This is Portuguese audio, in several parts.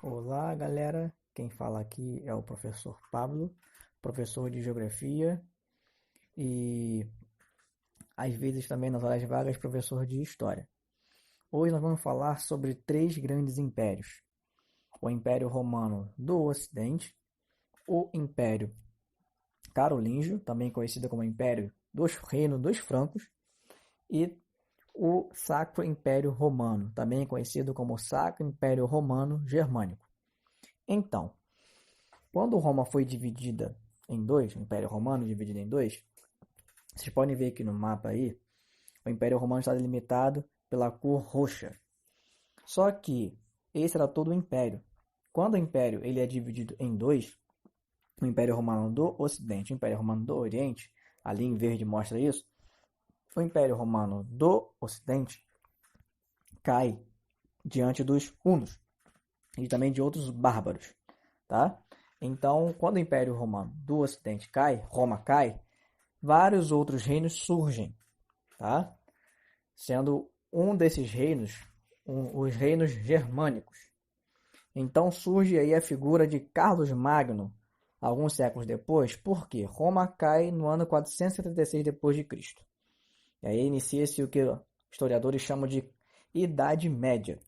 Olá, galera. Quem fala aqui é o professor Pablo, professor de Geografia e às vezes também nas horas vagas professor de História. Hoje nós vamos falar sobre três grandes impérios: o Império Romano do Ocidente, o Império Carolíngio, também conhecido como Império dos Reino dos Francos, e o Sacro Império Romano, também conhecido como Sacro Império Romano Germânico. Então, quando Roma foi dividida em dois, o Império Romano dividido em dois, vocês podem ver aqui no mapa aí, o Império Romano está delimitado pela cor roxa. Só que esse era todo o Império. Quando o Império ele é dividido em dois, o Império Romano do Ocidente e o Império Romano do Oriente, ali em verde mostra isso, o Império Romano do Ocidente cai diante dos hunos e também de outros bárbaros, tá? Então, quando o Império Romano do Ocidente cai, Roma cai, vários outros reinos surgem, tá? Sendo um desses reinos os reinos germânicos. Então surge aí a figura de Carlos Magno, alguns séculos depois, porque Roma cai no ano 476 depois de Cristo. E aí inicia-se o que historiadores chamam de Idade Média.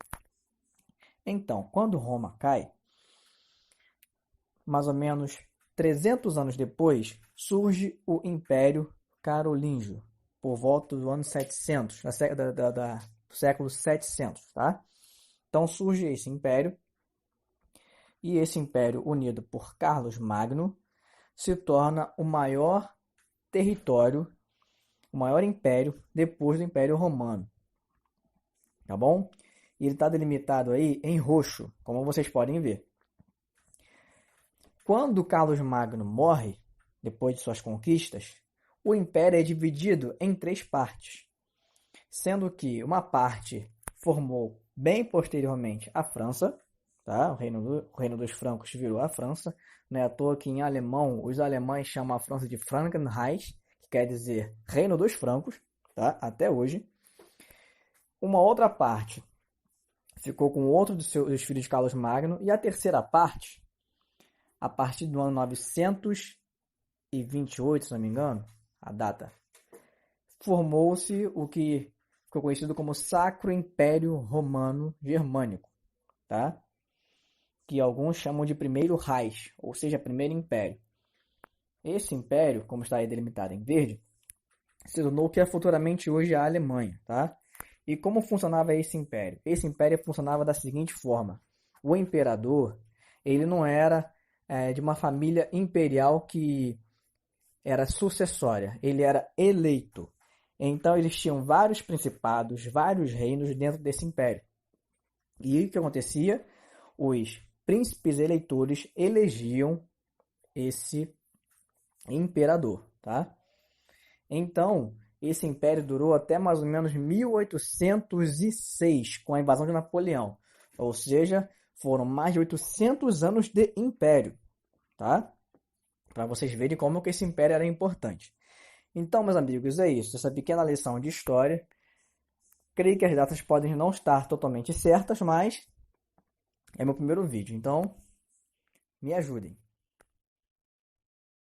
Então, quando Roma cai, mais ou menos 300 anos depois, surge o Império Carolíngio, por volta do ano 700, do século 700, tá? Então surge esse império, e esse império, unido por Carlos Magno, se torna o maior território, o maior império depois do Império Romano, tá bom? E ele está delimitado aí em roxo, como vocês podem ver. Quando Carlos Magno morre, depois de suas conquistas, o império é dividido em três partes, sendo que uma parte formou bem posteriormente a França, tá? O reino dos francos virou a França. Não é à toa que em alemão os alemães chamam a França de Frankenreich, que quer dizer reino dos francos, tá? Até hoje. Uma outra parte ficou com outro dos filhos de Carlos Magno, e a terceira parte, a partir do ano 928, se não me engano, a data, formou-se o que ficou conhecido como Sacro Império Romano Germânico, tá? Que alguns chamam de Primeiro Reich, ou seja, Primeiro Império. Esse império, como está aí delimitado em verde, se tornou o que é futuramente hoje a Alemanha, tá? E como funcionava esse império? Esse império funcionava da seguinte forma: o imperador, ele não era de uma família imperial que era sucessória, ele era eleito. Então eles tinham vários principados, vários reinos dentro desse império. E o que acontecia? Os príncipes eleitores elegiam esse imperador, tá? Então, esse império durou até mais ou menos 1806, com a invasão de Napoleão. Ou seja, foram mais de 800 anos de império, tá? Para vocês verem como que esse império era importante. Então, meus amigos, é isso. Essa pequena lição de história. Creio que as datas podem não estar totalmente certas, mas é meu primeiro vídeo. Então, me ajudem.